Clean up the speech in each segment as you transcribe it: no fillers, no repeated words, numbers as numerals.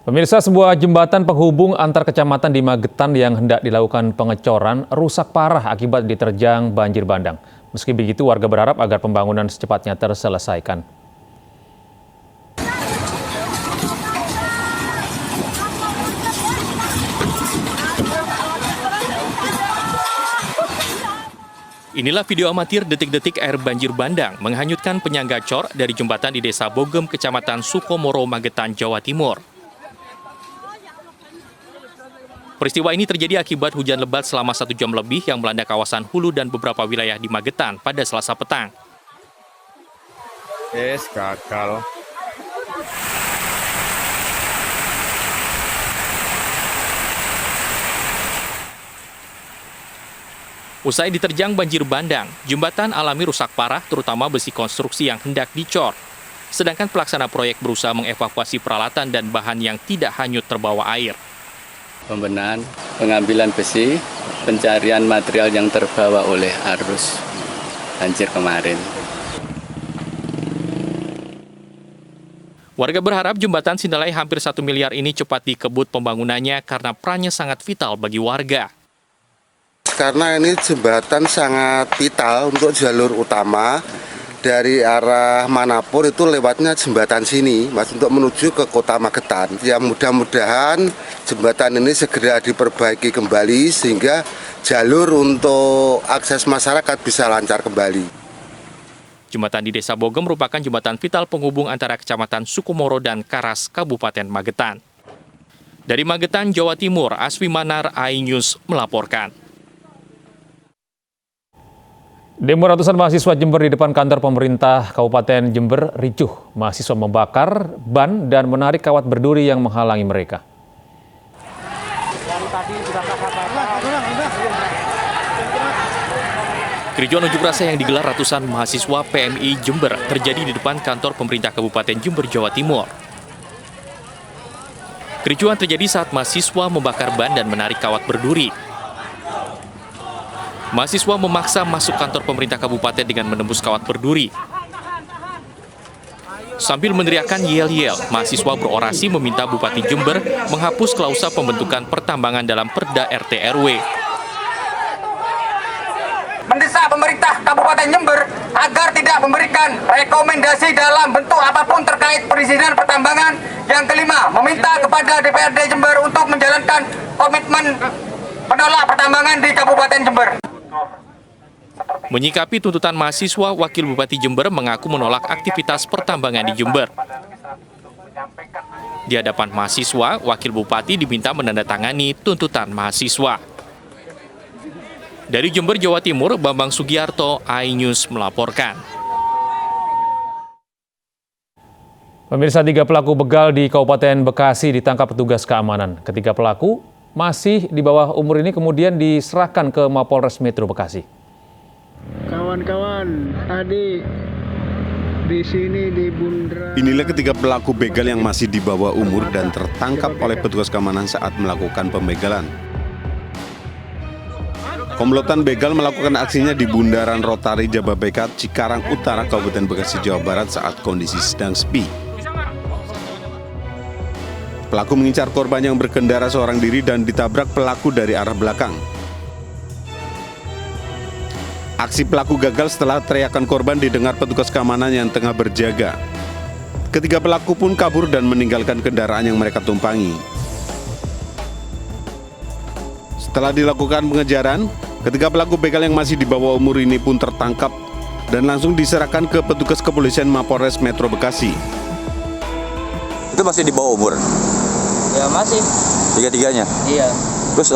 Pemirsa, sebuah jembatan penghubung antar kecamatan di Magetan yang hendak dilakukan pengecoran rusak parah akibat diterjang banjir bandang. Meski begitu, warga berharap agar pembangunan secepatnya terselesaikan. Inilah video amatir detik-detik air banjir bandang menghanyutkan penyangga cor dari jembatan di Desa Bogem, Kecamatan Sukomoro, Magetan, Jawa Timur. Peristiwa ini terjadi akibat hujan lebat selama 1 jam lebih yang melanda kawasan hulu dan beberapa wilayah di Magetan pada Selasa petang. Gagal. Usai diterjang banjir bandang, jembatan alami rusak parah terutama besi konstruksi yang hendak dicor. Sedangkan pelaksana proyek berusaha mengevakuasi peralatan dan bahan yang tidak hanyut terbawa air. Pembenahan, pengambilan besi, pencarian material yang terbawa oleh arus banjir kemarin. Warga berharap jembatan senilai hampir 1 miliar ini cepat dikebut pembangunannya karena perannya sangat vital bagi warga. Karena ini jembatan sangat vital untuk jalur utama dari arah manapun itu lewatnya jembatan sini, Mas, untuk menuju ke kota Magetan. Ya mudah-mudahan jembatan ini segera diperbaiki kembali sehingga jalur untuk akses masyarakat bisa lancar kembali. Jembatan di Desa Bogem merupakan jembatan vital penghubung antara Kecamatan Sukomoro dan Karas, Kabupaten Magetan. Dari Magetan, Jawa Timur, Aswi Manar, iNews melaporkan. Demo ratusan mahasiswa Jember di depan kantor pemerintah Kabupaten Jember ricuh. Mahasiswa membakar ban dan menarik kawat berduri yang menghalangi mereka. Kericuan unjuk rasa yang digelar ratusan mahasiswa PMI Jember terjadi di depan kantor pemerintah Kabupaten Jember, Jawa Timur. Kericuan terjadi saat mahasiswa membakar ban dan menarik kawat berduri. Mahasiswa memaksa masuk kantor pemerintah kabupaten dengan menembus kawat berduri. Sambil meneriakkan yel-yel, mahasiswa berorasi meminta Bupati Jember menghapus klausa pembentukan pertambangan dalam Perda RT RW. Mendesak pemerintah Kabupaten Jember agar tidak memberikan rekomendasi dalam bentuk apapun terkait perizinan pertambangan. Yang kelima, meminta kepada DPRD Jember untuk menjalankan komitmen menolak pertambangan di Kabupaten Jember. Menyikapi tuntutan mahasiswa, Wakil Bupati Jember mengaku menolak aktivitas pertambangan di Jember. Di hadapan mahasiswa, Wakil Bupati diminta menandatangani tuntutan mahasiswa. Dari Jember, Jawa Timur, Bambang Sugiarto, iNews melaporkan. Pemirsa, 3 pelaku begal di Kabupaten Bekasi ditangkap petugas keamanan. Ketiga pelaku masih di bawah umur ini kemudian diserahkan ke Mapolres Metro Bekasi. Kawan-kawan, tadi di sini di Bundaran. Inilah ketiga pelaku begal yang masih di bawah umur dan tertangkap oleh petugas keamanan saat melakukan pembegalan. Komplotan begal melakukan aksinya di Bundaran Rotari Jababekat, Cikarang Utara, Kabupaten Bekasi, Jawa Barat saat kondisi sedang sepi. Pelaku mengincar korban yang berkendara seorang diri dan ditabrak pelaku dari arah belakang. Aksi pelaku gagal setelah teriakan korban didengar petugas keamanan yang tengah berjaga. Ketiga pelaku pun kabur dan meninggalkan kendaraan yang mereka tumpangi. Setelah dilakukan pengejaran, ketiga pelaku begal yang masih di bawah umur ini pun tertangkap dan langsung diserahkan ke petugas kepolisian Mapolres Metro Bekasi. Itu masih di bawah umur? Ya masih. Tiga-tiganya? Iya. Terus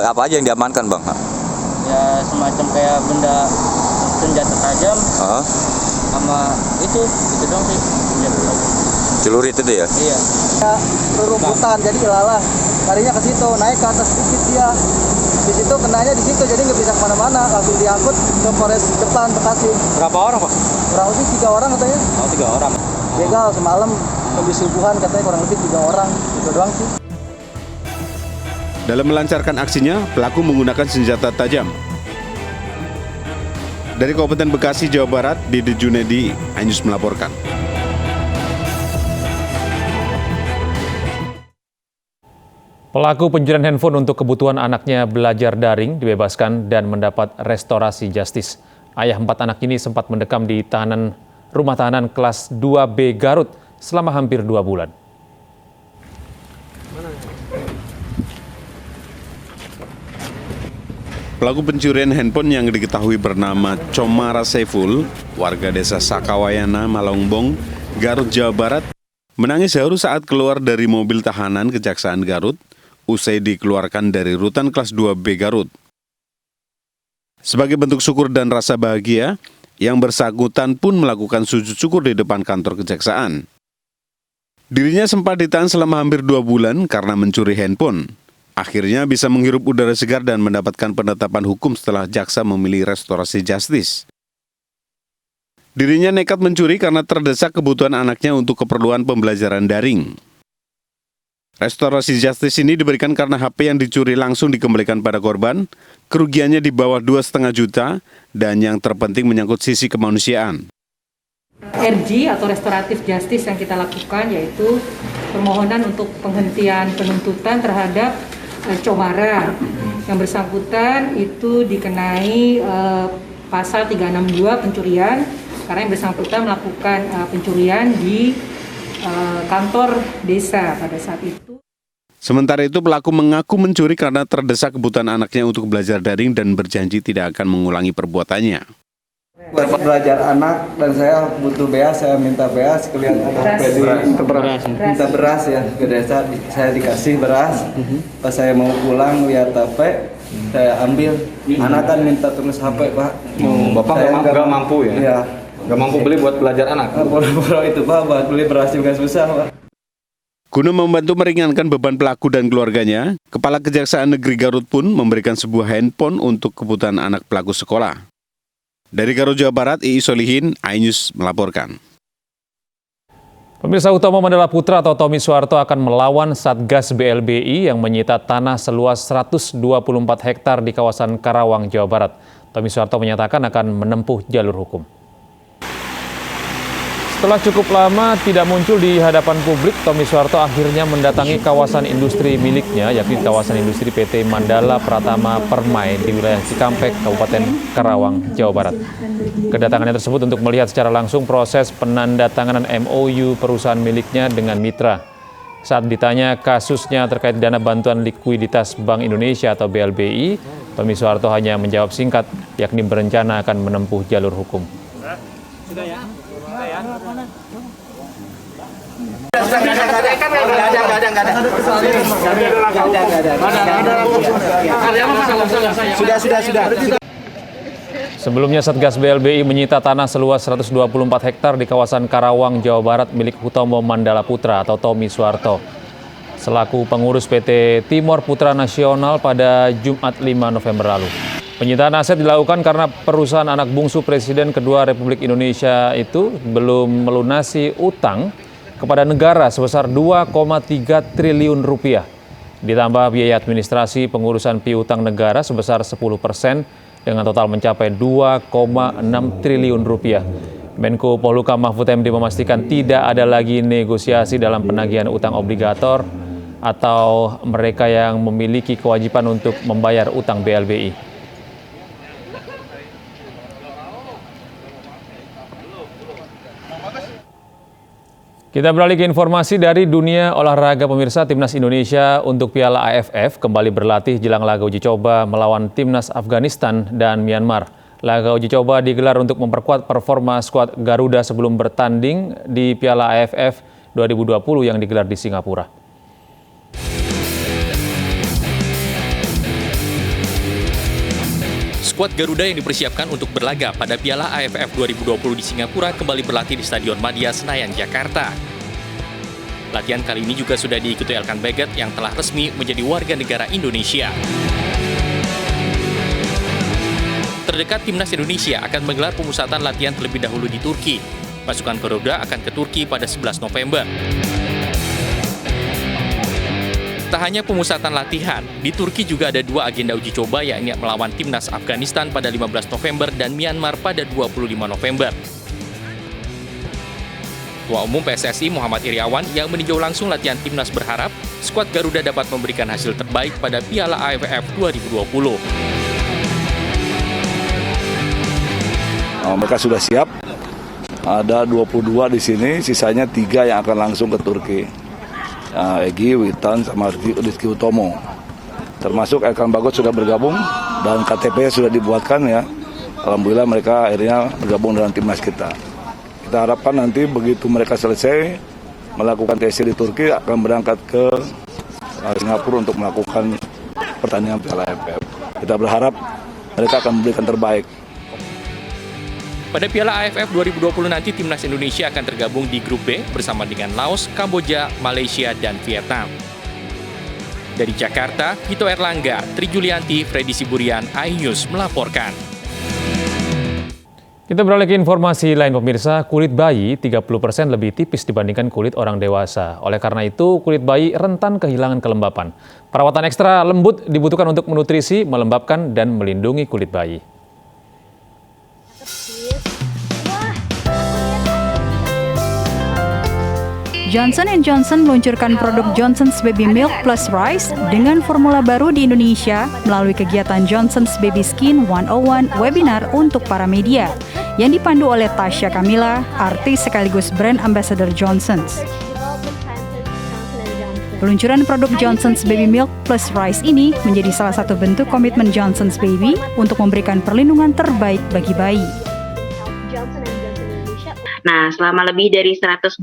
apa aja yang diamankan, Bang? Ya semacam kayak benda senjata tajam. Sama itu dong sih. Celurit itu ya? Iya. Ya, rerumputan jadi ilalah. Larinya ke situ, naik ke atas sedikit dia. Di situ kenanya di situ, jadi nggak bisa kemana-mana. Langsung diangkut ke Polres depan Bekasi. Berapa orang, Pak? Kurang lebih 3 orang katanya. Oh, 3 orang. Begal semalam habis subuhan katanya kurang lebih 3 orang. Itu doang sih. Dalam melancarkan aksinya, pelaku menggunakan senjata tajam. Dari Kabupaten Bekasi, Jawa Barat, Dede Junedi, iNews melaporkan. Pelaku pencurian handphone untuk kebutuhan anaknya belajar daring dibebaskan dan mendapat restorasi justis. Ayah 4 anak ini sempat mendekam di rumah tahanan kelas 2B Garut selama hampir 2 bulan. Pelaku pencurian handphone yang diketahui bernama Comara Saiful, warga desa Sakawayana, Malongbong, Garut, Jawa Barat, menangis haru saat keluar dari mobil tahanan Kejaksaan Garut usai dikeluarkan dari rutan kelas 2B Garut. Sebagai bentuk syukur dan rasa bahagia, yang bersangkutan pun melakukan sujud syukur di depan kantor kejaksaan. Dirinya sempat ditahan selama hampir 2 bulan karena mencuri handphone. Akhirnya bisa menghirup udara segar dan mendapatkan penetapan hukum setelah jaksa memilih restorasi justis. Dirinya nekat mencuri karena terdesak kebutuhan anaknya untuk keperluan pembelajaran daring. Restorasi justis ini diberikan karena HP yang dicuri langsung dikembalikan pada korban, kerugiannya di bawah 2,5 juta, dan yang terpenting menyangkut sisi kemanusiaan. RJ atau restoratif justice yang kita lakukan yaitu permohonan untuk penghentian penuntutan terhadap Comara. Yang bersangkutan itu dikenai pasal 362 pencurian karena yang bersangkutan melakukan pencurian di kantor desa pada saat itu. Sementara itu pelaku mengaku mencuri karena terdesak kebutuhan anaknya untuk belajar daring dan berjanji tidak akan mengulangi perbuatannya. Buat belajar anak dan saya butuh beas, saya minta beas, kelihatan minta beras ya ke desa, saya dikasih beras. Pas saya mau pulang lihat HP, saya ambil. Anak kan minta terus HP, Pak. Bapak nggak mampu ya? Iya. Nggak mampu beli buat belajar anak? Boro-boro itu Pak, buat beli beras juga susah Pak. Guna membantu meringankan beban pelaku dan keluarganya, Kepala Kejaksaan Negeri Garut pun memberikan sebuah handphone untuk kebutuhan anak pelaku sekolah. Dari Garut, Jawa Barat, Ii Solihin, iNews melaporkan. Pemirsa, Hutomo Mandala Putra atau Tommy Soeharto akan melawan Satgas BLBI yang menyita tanah seluas 124 hektar di kawasan Karawang, Jawa Barat. Tommy Soeharto menyatakan akan menempuh jalur hukum. Setelah cukup lama tidak muncul di hadapan publik, Tommy Soeharto akhirnya mendatangi kawasan industri miliknya, yakni kawasan industri PT Mandala Pratama Permai di wilayah Cikampek, Kabupaten Karawang, Jawa Barat. Kedatangannya tersebut untuk melihat secara langsung proses penandatanganan MOU perusahaan miliknya dengan mitra. Saat ditanya kasusnya terkait dana bantuan likuiditas Bank Indonesia atau BLBI, Tommy Soeharto hanya menjawab singkat, yakni berencana akan menempuh jalur hukum. Sudah ya? Sebelumnya Satgas BLBI menyita tanah seluas 124 hektar di kawasan Karawang, Jawa Barat milik Hutomo Mandala Putra atau Tommy Soeharto selaku pengurus PT Timor Putra Nasional pada Jumat 5 November lalu. Penyitaan aset dilakukan karena perusahaan anak bungsu Presiden kedua Republik Indonesia itu belum melunasi utang kepada negara sebesar 2,3 triliun rupiah. Ditambah biaya administrasi pengurusan piutang negara sebesar 10% dengan total mencapai 2,6 triliun rupiah. Menko Polhukam Mahfud MD memastikan tidak ada lagi negosiasi dalam penagihan utang obligator atau mereka yang memiliki kewajiban untuk membayar utang BLBI. Kita beralih ke informasi dari dunia olahraga. Pemirsa, Timnas Indonesia untuk Piala AFF kembali berlatih jelang laga uji coba melawan Timnas Afghanistan dan Myanmar. Laga uji coba digelar untuk memperkuat performa skuad Garuda sebelum bertanding di Piala AFF 2020 yang digelar di Singapura. Skuad Garuda yang dipersiapkan untuk berlaga pada Piala AFF 2020 di Singapura kembali berlatih di Stadion Madia Senayan, Jakarta. Latihan kali ini juga sudah diikuti Elkan Baggett yang telah resmi menjadi warga negara Indonesia. Terdekat Timnas Indonesia akan menggelar pemusatan latihan terlebih dahulu di Turki. Pasukan Garuda akan ke Turki pada 11 November. Tak hanya pemusatan latihan, di Turki juga ada 2 agenda uji coba, yakni melawan Timnas Afghanistan pada 15 November dan Myanmar pada 25 November. Ketua Umum PSSI Muhammad Iriawan yang meninjau langsung latihan Timnas berharap skuad Garuda dapat memberikan hasil terbaik pada Piala AFF 2020. Mereka sudah siap, ada 22 di sini, sisanya 3 yang akan langsung ke Turki. Egy, Witan, sama Rizky Utomo. Termasuk Elkan Bagot sudah bergabung dan KTP-nya sudah dibuatkan ya. Alhamdulillah mereka akhirnya bergabung dalam timnas kita. Kita harapkan nanti begitu mereka selesai melakukan tes di Turki akan berangkat ke Singapura untuk melakukan pertandingan Piala AFF. Kita berharap mereka akan memberikan terbaik. Pada Piala AFF 2020 nanti timnas Indonesia akan tergabung di grup B bersama dengan Laos, Kamboja, Malaysia, dan Vietnam. Dari Jakarta, Hito Erlangga, Tri Julianti, Freddy Siburian, iNews melaporkan. Kita beralih ke informasi lain pemirsa, kulit bayi 30% lebih tipis dibandingkan kulit orang dewasa. Oleh karena itu, kulit bayi rentan kehilangan kelembapan. Perawatan ekstra lembut dibutuhkan untuk menutrisi, melembabkan, dan melindungi kulit bayi. Johnson & Johnson meluncurkan produk Johnson's Baby Milk Plus Rice dengan formula baru di Indonesia melalui kegiatan Johnson's Baby Skin 101 webinar untuk para media yang dipandu oleh Tasya Kamila, artis sekaligus brand ambassador Johnson's. Peluncuran produk Johnson's Baby Milk Plus Rice ini menjadi salah satu bentuk komitmen Johnson's Baby untuk memberikan perlindungan terbaik bagi bayi. Nah, selama lebih dari 125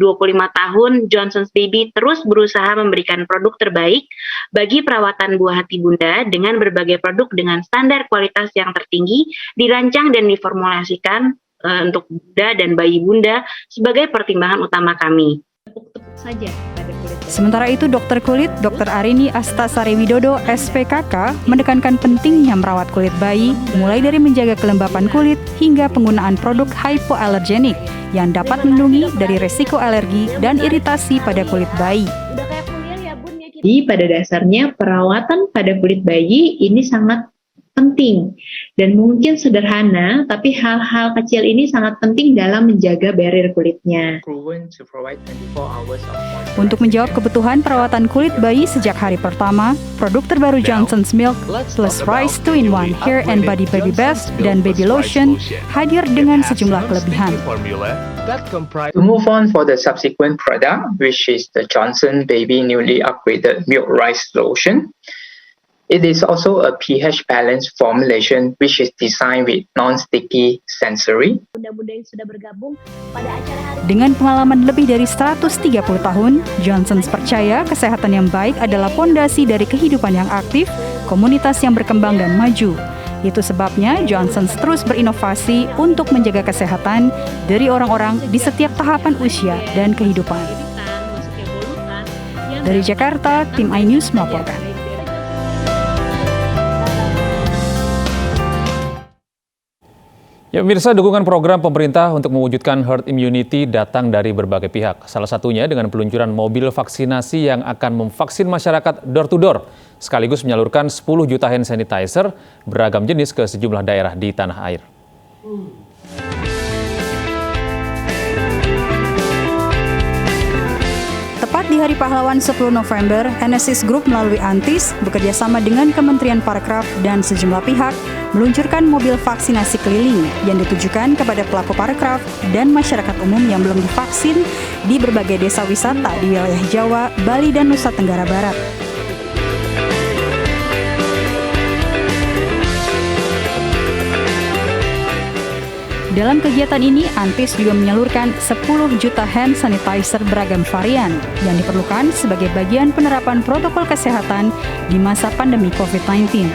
tahun, Johnson's Baby terus berusaha memberikan produk terbaik bagi perawatan buah hati bunda dengan berbagai produk dengan standar kualitas yang tertinggi, dirancang dan diformulasikan untuk bunda dan bayi bunda sebagai pertimbangan utama kami. Tepuk-tepuk saja pada kulit. Sementara itu, dokter kulit Dr. Arini Astasari Widodo, SPKK, menekankan pentingnya merawat kulit bayi, mulai dari menjaga kelembapan kulit hingga penggunaan produk hypoallergenic yang dapat melindungi dari resiko alergi dan iritasi pada kulit bayi. Jadi pada dasarnya perawatan pada kulit bayi ini sangat penting dan mungkin sederhana, tapi hal-hal kecil ini sangat penting dalam menjaga barrier kulitnya. Untuk menjawab kebutuhan perawatan kulit bayi sejak hari pertama, produk terbaru Johnson's Milk Plus Rice 2-in-1 Hair and Body Baby Bath dan Baby Lotion hadir dengan sejumlah kelebihan. To move on for the subsequent product, which is the Johnson Baby newly upgraded Milk Rice Lotion. It is also a pH balanced formulation which is designed with non-sticky sensory. Dengan pengalaman lebih dari 130 tahun, Johnson's percaya kesehatan yang baik adalah pondasi dari kehidupan yang aktif, komunitas yang berkembang dan maju. Itu sebabnya Johnson's terus berinovasi untuk menjaga kesehatan dari orang-orang di setiap tahapan usia dan kehidupan. Dari Jakarta, tim iNews melaporkan. Ya pemirsa, dukungan program pemerintah untuk mewujudkan herd immunity datang dari berbagai pihak. Salah satunya dengan peluncuran mobil vaksinasi yang akan memvaksin masyarakat door to door, sekaligus menyalurkan 10 juta hand sanitizer beragam jenis ke sejumlah daerah di tanah air. Tepat di Hari Pahlawan 10 November, Enesis Group melalui Antis bekerjasama dengan Kementerian Parekraf dan sejumlah pihak meluncurkan mobil vaksinasi keliling yang ditujukan kepada pelaku parekraf dan masyarakat umum yang belum divaksin di berbagai desa wisata di wilayah Jawa, Bali, dan Nusa Tenggara Barat. Dalam kegiatan ini, Antis juga menyalurkan 10 juta hand sanitizer beragam varian yang diperlukan sebagai bagian penerapan protokol kesehatan di masa pandemi COVID-19.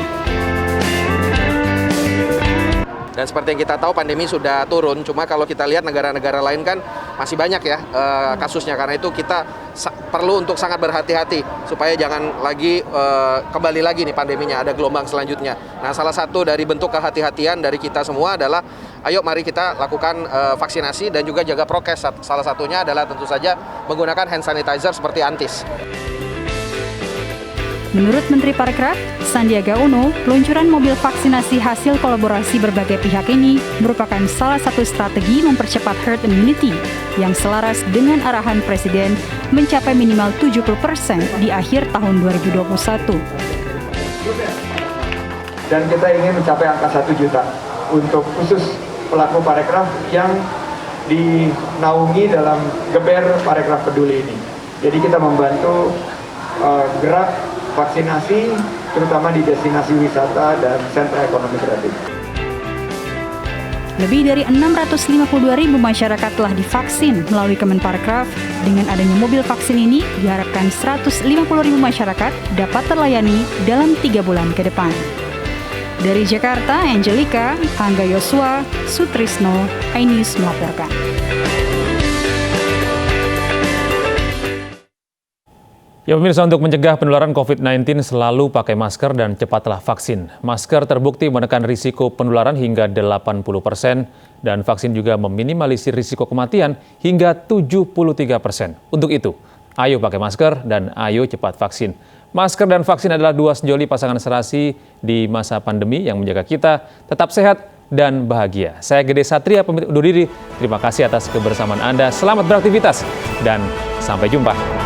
Dan seperti yang kita tahu pandemi sudah turun, cuma kalau kita lihat negara-negara lain kan masih banyak ya kasusnya. Karena itu kita perlu untuk sangat berhati-hati supaya jangan lagi kembali lagi nih pandeminya, ada gelombang selanjutnya. Nah, salah satu dari bentuk kehati-hatian dari kita semua adalah ayo mari kita lakukan vaksinasi dan juga jaga prokes. Salah satunya adalah tentu saja menggunakan hand sanitizer seperti Antis. Menurut Menteri Parekraf, Sandiaga Uno, peluncuran mobil vaksinasi hasil kolaborasi berbagai pihak ini merupakan salah satu strategi mempercepat herd immunity yang selaras dengan arahan Presiden mencapai minimal 70% di akhir tahun 2021. Dan kita ingin mencapai angka 1 juta untuk khusus pelaku Parekraf yang dinaungi dalam Geber Parekraf Peduli ini. Jadi kita membantu gerak vaksinasi terutama di destinasi wisata dan sentra ekonomi kreatif. Lebih dari 652.000 masyarakat telah divaksin melalui Kemenparekraf. Dengan adanya mobil vaksin ini, diharapkan 150.000 masyarakat dapat terlayani dalam 3 bulan ke depan. Dari Jakarta, Angelika, Angga Yosua, Sutrisno, iNews melaporkan. Ya pemirsa, untuk mencegah penularan COVID-19 selalu pakai masker dan cepatlah vaksin. Masker terbukti menekan risiko penularan hingga 80% dan vaksin juga meminimalisir risiko kematian hingga 73%. Untuk itu, ayo pakai masker dan ayo cepat vaksin. Masker dan vaksin adalah dua sejoli pasangan serasi di masa pandemi yang menjaga kita tetap sehat dan bahagia. Saya Gede Satria, pamit undur diri. Terima kasih atas kebersamaan Anda. Selamat beraktivitas dan sampai jumpa.